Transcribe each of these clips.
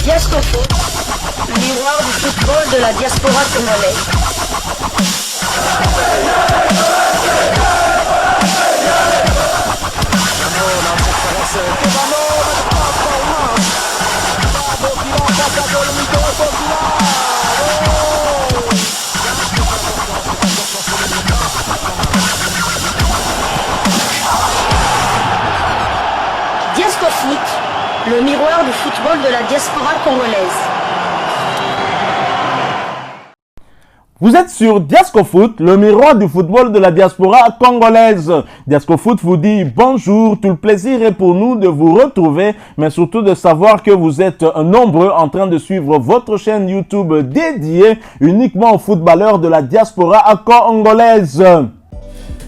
Diasco Foot, le miroir du football de la diaspora congolaise. Diasco Foot, le miroir du football de la diaspora congolaise. Vous êtes sur Diasco Foot, le miroir du football de la diaspora congolaise. Diasco Foot vous dit bonjour, tout le plaisir est pour nous de vous retrouver, mais surtout de savoir que vous êtes nombreux en train de suivre votre chaîne YouTube dédiée uniquement aux footballeurs de la diaspora congolaise.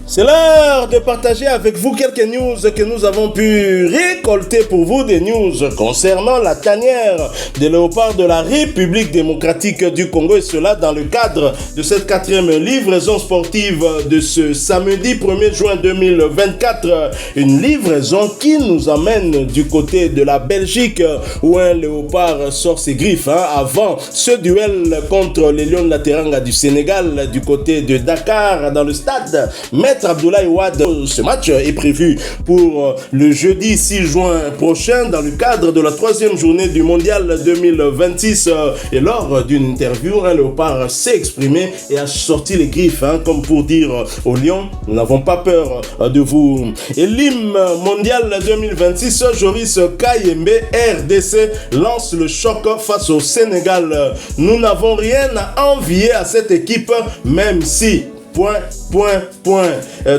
C'est l'heure de partager avec vous quelques news que nous avons pu récolter pour vous, des news concernant la tanière des léopards de la République démocratique du Congo, et cela dans le cadre de cette 4e livraison sportive de ce samedi 1er juin 2024. Une livraison qui nous amène du côté de la Belgique où un léopard sort ses griffes avant ce duel contre les Lions de la Teranga du Sénégal du côté de Dakar dans le stade Maître Abdoulaye Wade. Ce match est prévu pour le jeudi 6 juin prochain dans le cadre de la 3e journée du mondial 2026. Et lors d'une interview, un léopard s'est exprimé et a sorti les griffes comme pour dire aux Lions, nous n'avons pas peur de vous. Et l'hymne mondial 2026, Joris Kayembe, RDC, lance le choc face au Sénégal. Nous n'avons rien à envier à cette équipe, même si...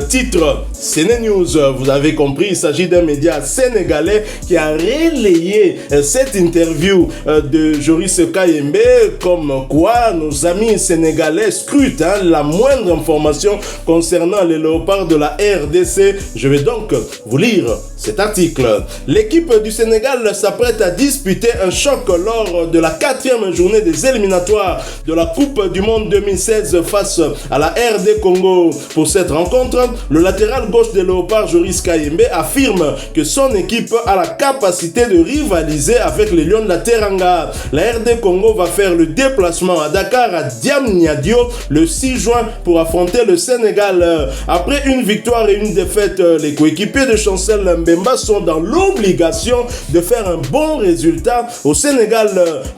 Titre Séné News, vous avez compris, il s'agit d'un média sénégalais qui a relayé cette interview de Joris Kayembe, comme quoi nos amis sénégalais scrutent la moindre information concernant les léopards de la RDC. Je vais donc vous lire cet article. L'équipe du Sénégal s'apprête à disputer un choc lors de la 4e journée des éliminatoires de la Coupe du Monde 2016 face à la RD Congo. Pour cette rencontre, le latéral gauche des léopards, Joris Kayembe, affirme que son équipe a la capacité de rivaliser avec les Lions de la Teranga. La RD Congo va faire le déplacement à Dakar, à Diamniadio, le 6 juin pour affronter le Sénégal. Après une victoire et une défaite, les coéquipiers de Chancel Mbemba sont dans l'obligation de faire un bon résultat au Sénégal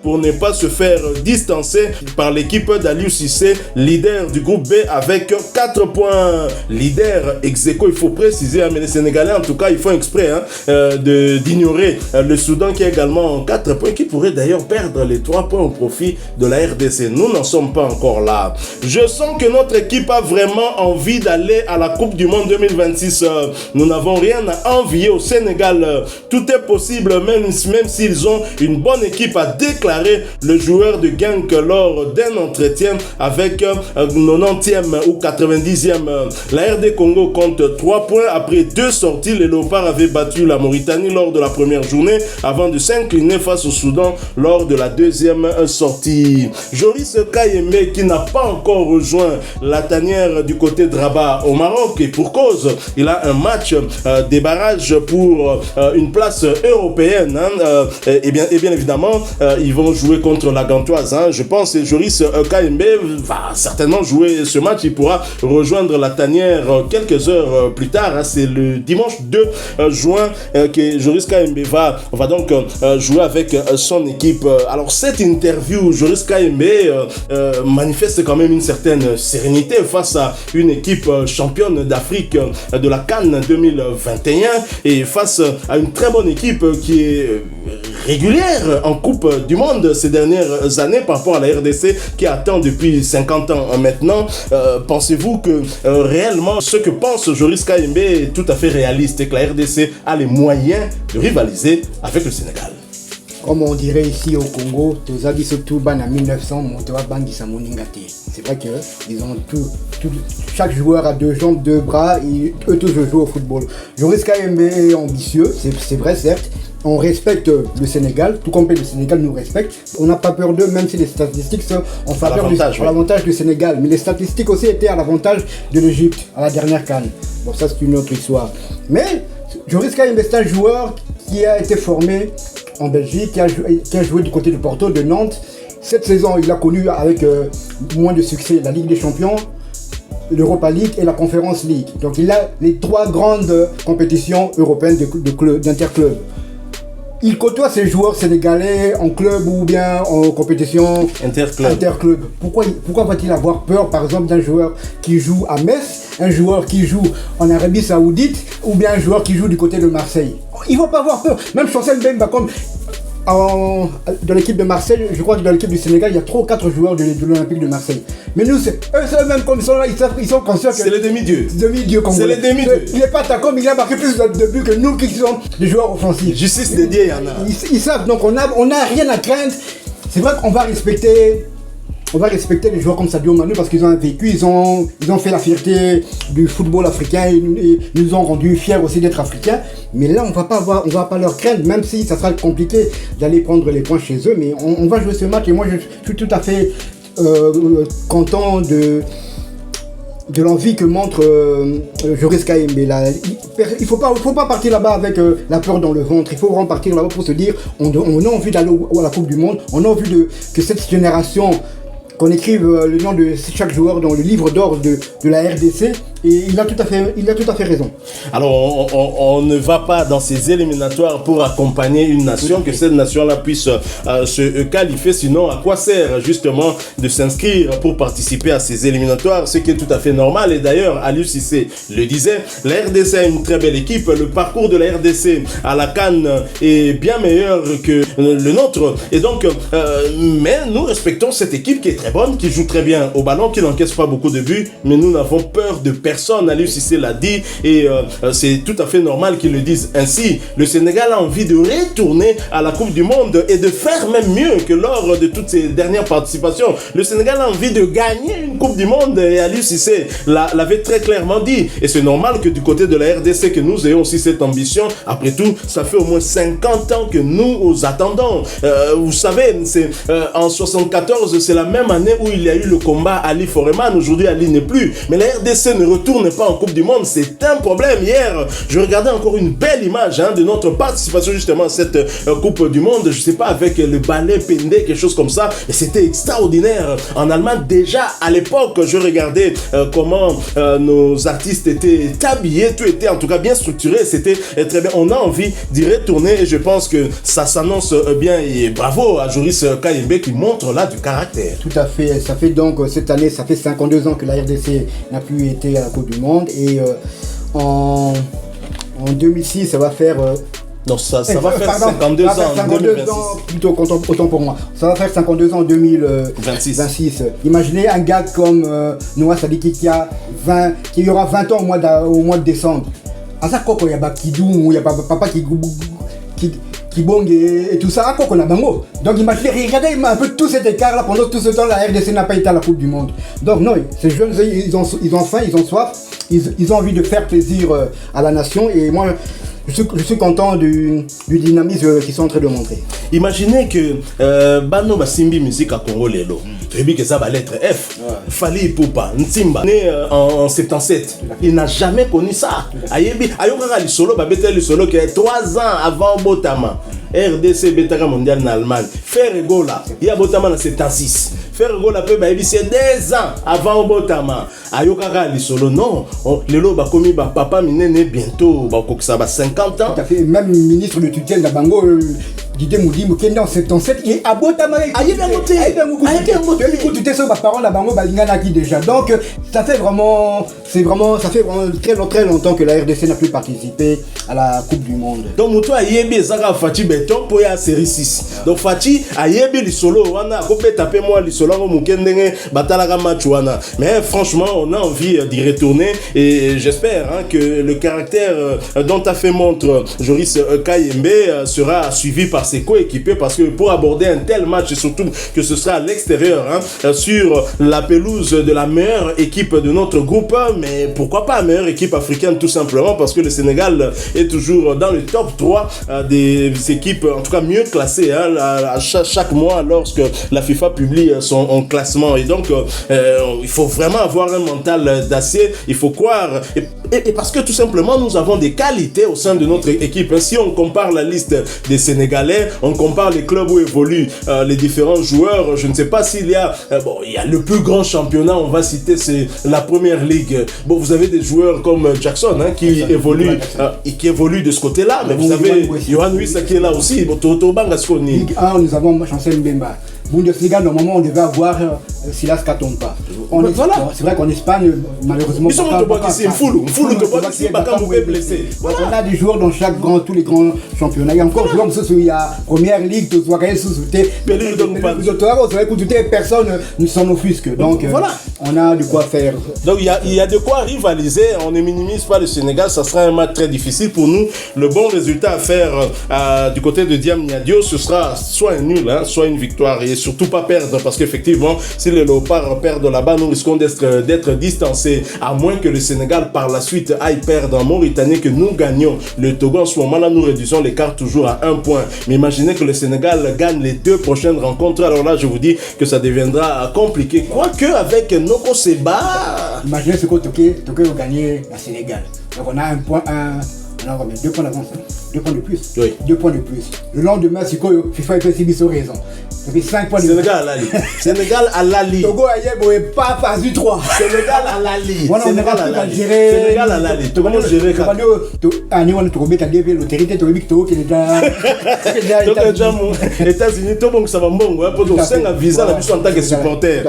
pour ne pas se faire distancer par l'équipe d'Aliou Cissé, leader du groupe B avec 4 points. Leader ex-aequo, il faut préciser, mais les Sénégalais en tout cas ils font exprès d'ignorer le Soudan qui a également 4 points, qui pourrait d'ailleurs perdre les 3 points au profit de la RDC. Nous n'en sommes pas encore là. Je sens que notre équipe a vraiment envie d'aller à la Coupe du Monde 2026. Nous n'avons rien à envier au Sénégal. Tout est possible, même s'ils ont une bonne équipe, a déclaré le joueur de Genk lors d'un entretien avec 90e ou 90e. La RD Congo compte 3 points après 2 sorties. Les léopards avaient battu la Mauritanie lors de la première journée avant de s'incliner face au Soudan lors de la 2e sortie. Joris Kayembe, qui n'a pas encore rejoint la tanière du côté de Rabat au Maroc, et pour cause, il a un match des barrages pour une place européenne. Et bien évidemment, ils vont jouer contre la Gantoise. Je pense que Joris Kayembe va certainement jouer ce match. Il pourra rejoindre la tanière quelques heures plus tard. C'est le dimanche 2 juin que Joris Kayembe va donc jouer avec son équipe. Alors cette interview, Joris Kayembe manifeste quand même une certaine sérénité face à une équipe championne d'Afrique de la CAN 2021 et face à une très bonne équipe qui est régulière en Coupe du Monde ces dernières années par rapport à la RDC qui attend depuis 50 ans maintenant. Pensez-vous que réellement ce que pense Joris Kayembe est tout à fait réaliste et que la RDC a les moyens de rivaliser avec le Sénégal? Comme on dirait ici au Congo, Tozagi Sotuban en 1900, Montewa Bangi Samoningate. C'est vrai que ils ont chaque joueur a 2 jambes, 2 bras, et eux tous jouent au football. Joris Kayembe est ambitieux, c'est vrai certes. On respecte le Sénégal, tout comme le Sénégal nous respecte. On n'a pas peur d'eux, même si les statistiques sont en faveur à l'avantage du Sénégal. Mais les statistiques aussi étaient à l'avantage de l'Égypte, à la dernière CAN. Bon, ça c'est une autre histoire. Mais Joris Kayembe est un joueur qui a été formé en Belgique, qui a joué du côté de Porto, de Nantes. Cette saison, il a connu avec moins de succès la Ligue des Champions, l'Europa League et la Conference League. Donc il a les 3 grandes compétitions européennes d'interclubs. Il côtoie ces joueurs sénégalais en club ou bien en compétition interclub. Pourquoi va-t-il avoir peur, par exemple, d'un joueur qui joue à Metz, un joueur qui joue en Arabie Saoudite ou bien un joueur qui joue du côté de Marseille? Il ne va pas avoir peur. Même Chancel Mbemba, comme dans l'équipe de Marseille, je crois que dans l'équipe du Sénégal, il y a 3 ou 4 joueurs de l'Olympique de Marseille. Mais nous, eux même comme ils sont là, ils sont conscients que... C'est les demi-dieux. C'est les demi-dieux. Il n'est pas attaquant, mais il a marqué plus de buts que nous qui sommes des joueurs offensifs. Justice dédiée, il y en a. Ils savent, donc on n'a rien à craindre. C'est vrai qu'on va respecter... les joueurs comme Sadio Mané parce qu'ils ont un vécu, ils ont fait la fierté du football africain et ils nous ont rendus fiers aussi d'être africains. Mais là, on va pas leur craindre, même si ça sera compliqué d'aller prendre les points chez eux. Mais on va jouer ce match et moi, je suis tout à fait content de l'envie que montre Joris Kayembe. Il faut pas partir là-bas avec la peur dans le ventre. Il faut vraiment partir là-bas pour se dire on a envie d'aller à la Coupe du Monde. On a envie que cette génération, qu'on écrive le nom de chaque joueur dans le livre d'or de la RDC. Et il a tout à fait raison. Alors, on ne va pas dans ces éliminatoires pour accompagner une nation, que cette nation-là puisse se qualifier. Sinon, à quoi sert justement de s'inscrire pour participer à ces éliminatoires, ce qui est tout à fait normal. Et d'ailleurs, Aliou Cissé le disait, la RDC a une très belle équipe. Le parcours de la RDC à la CAN est bien meilleur que le nôtre. Et donc, mais nous respectons cette équipe qui est très bonne, qui joue très bien au ballon, qui n'encaisse pas beaucoup de buts, mais nous n'avons peur de personne. Aliou Cissé l'a dit et c'est tout à fait normal qu'ils le disent ainsi. Le Sénégal a envie de retourner à la Coupe du Monde et de faire même mieux que lors de toutes ces dernières participations. Le Sénégal a envie de gagner une Coupe du Monde et Aliou Cissé l'avait très clairement dit. Et c'est normal que du côté de la RDC que nous ayons aussi cette ambition. Après tout, ça fait au moins 50 ans que nous attendons. Vous savez, c'est en 74, c'est la même année où il y a eu le combat Ali Foreman. Aujourd'hui, Ali n'est plus. Mais la RDC ne retourne pas en Coupe du Monde, c'est un problème. Hier, je regardais encore une belle image de notre participation justement à cette Coupe du Monde, je sais pas, avec le ballet Pendé, quelque chose comme ça, et c'était extraordinaire. En Allemagne, déjà à l'époque, je regardais comment nos artistes étaient habillés, tout était en tout cas bien structuré, c'était très bien. On a envie d'y retourner et je pense que ça s'annonce bien et bravo à Joris Kayembe qui montre là du caractère. Tout à fait, ça fait donc cette année, ça fait 52 ans que la RDC n'a plus été à la Coupe du Monde et en 2006 ça va faire non, ça va faire 52 ans en 2026. Plutôt autant pour moi. Ça va faire 52 ans en 2026. Imaginez un gars comme Noah Sadiki qui aura 20 ans au mois de décembre. À ça, il y a Bakidou, il y a papa qui bong et tout ça, qu'on a bango. Donc imaginez, regardez un peu tout cet écart là, pendant tout ce temps la RDC n'a pas été à la Coupe du Monde. Donc non, ces jeunes, ils ont faim, ils ont soif, ils ont envie de faire plaisir à la nation et moi je suis content du dynamisme qu'ils sont en train de montrer. Imaginez que Bano Basimbi musique à Congo Lelo. Tu as vu que ça va lettre F. Fali Poupa, Ntimba, né en 77. Il n'a jamais connu ça. Ayebi, Ayokara le solo, Babete le solo qui est 3 ans avant Botama. RDC Betara mondial en Allemagne. Ferregola, il y a Botama en 76. Ferregola peut c'est 2 ans avant Botama. Ayokara le solo, non. Lelo Bakomi Papa Minene bientôt, ça va 50 ans. Tout à fait, même ministre de tutelle d'Abango. Didier Moudi Mukende en 77 et à Botama déjà. Donc ça fait vraiment très longtemps que la RDC n'a plus participé à la Coupe du Monde. Donc Moutou a yébi Zara Fati Beton pour y série 6. Donc Fati a yébi le solo wana kopé taper moi le solo Mukende batala match wana. Mais franchement, on a envie d'y retourner et j'espère que le caractère dont a fait montre Joris Kayembe sera suivi par ses coéquipiers parce que pour aborder un tel match et surtout que ce sera à l'extérieur sur la pelouse de la meilleure équipe de notre groupe, mais pourquoi pas la meilleure équipe africaine tout simplement parce que le Sénégal est toujours dans le top 3 des équipes en tout cas mieux classées à chaque mois lorsque la FIFA publie son classement et donc il faut vraiment avoir un mental d'acier, il faut croire et parce que tout simplement, nous avons des qualités au sein de notre équipe. Si on compare la liste des Sénégalais, on compare les clubs où évoluent les différents joueurs, je ne sais pas s'il y a... il y a le plus grand championnat, on va citer, c'est la Première Ligue. Bon, vous avez des joueurs comme Jackson qui évoluent de ce côté-là, mais vous avez Yohan Wissa qui est là aussi. Ligue 1, nous avons Chancel Mbemba. Bundesliga, normalement, on devait avoir Silas Katompa. C'est vrai qu'en Espagne, malheureusement, on a des joueurs dans tous les grands championnats. Il y a encore des joueurs, il y a Première Ligue, personne ne s'en offusque. Donc, on a de quoi faire. Donc, il y a de quoi rivaliser. On ne minimise pas le Sénégal. Ça sera un match très difficile pour nous. Le bon résultat à faire du côté de Diam Niadio, ce sera soit un nul, soit une victoire. Et surtout pas perdre, parce qu'effectivement, si les Léopards perdent là-bas, nous risquons d'être distancés, à moins que le Sénégal par la suite aille perdre en Mauritanie, que nous gagnions le Togo. En ce moment-là, nous réduisons l'écart toujours à 1 point. Mais imaginez que le Sénégal gagne les 2 prochaines rencontres, alors là, je vous dis que ça deviendra compliqué. Quoique avec Noko Seba... Imaginez ce que Toké va gagner la Sénégal. Donc on a 1 point, on a 2 points d'avance. 2 points de plus. Oui. 2 points de plus. Le lendemain, c'est quoi FIFA et PCB ont raison. Ça fait 5 points de plus. Sénégal à Lali. Togo a pas phase 3. Sénégal à Lali. Sénégal à Lali. Sénégal à Lali. Togo a géré. L'autorité Togo qui est déjà États-Unis, tout le monde ça va bon. Pour nous, c'est un visa en tant que supporter.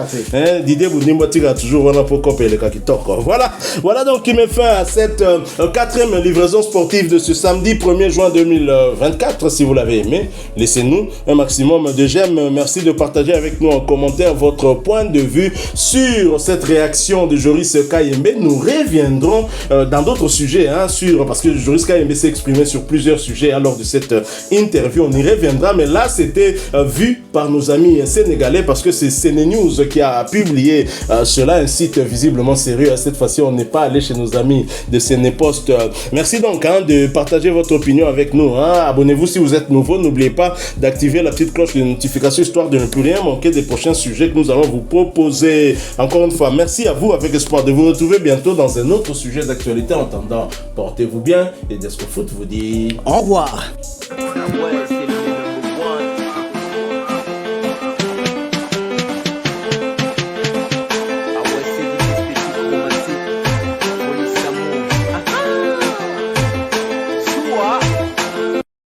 Didier Bounimbo tire toujours pour copier le Kakitok. Voilà donc qui met fin à cette 4e livraison sportive de ce samedi 1er juin 2024. Si vous l'avez aimé, laissez-nous un maximum de j'aime. Merci de partager avec nous en commentaire votre point de vue sur cette réaction de Joris Kayembe. Nous reviendrons dans d'autres sujets, parce que Joris Kayembe s'est exprimé sur plusieurs sujets lors de cette interview. On y reviendra, mais là, c'était vu par nos amis sénégalais parce que c'est CNews qui a publié cela, un site visiblement sérieux. Cette fois-ci, on n'est pas allé chez nos amis de Sénépost. Merci donc de partager votre opinion avec nous. Abonnez-vous si vous êtes nouveau. N'oubliez pas d'activer la petite cloche de notification histoire de ne plus rien manquer des prochains sujets que nous allons vous proposer. Encore une fois, merci à vous avec espoir de vous retrouver bientôt dans un autre sujet d'actualité. En attendant, portez-vous bien et Desco Foot vous dit au revoir.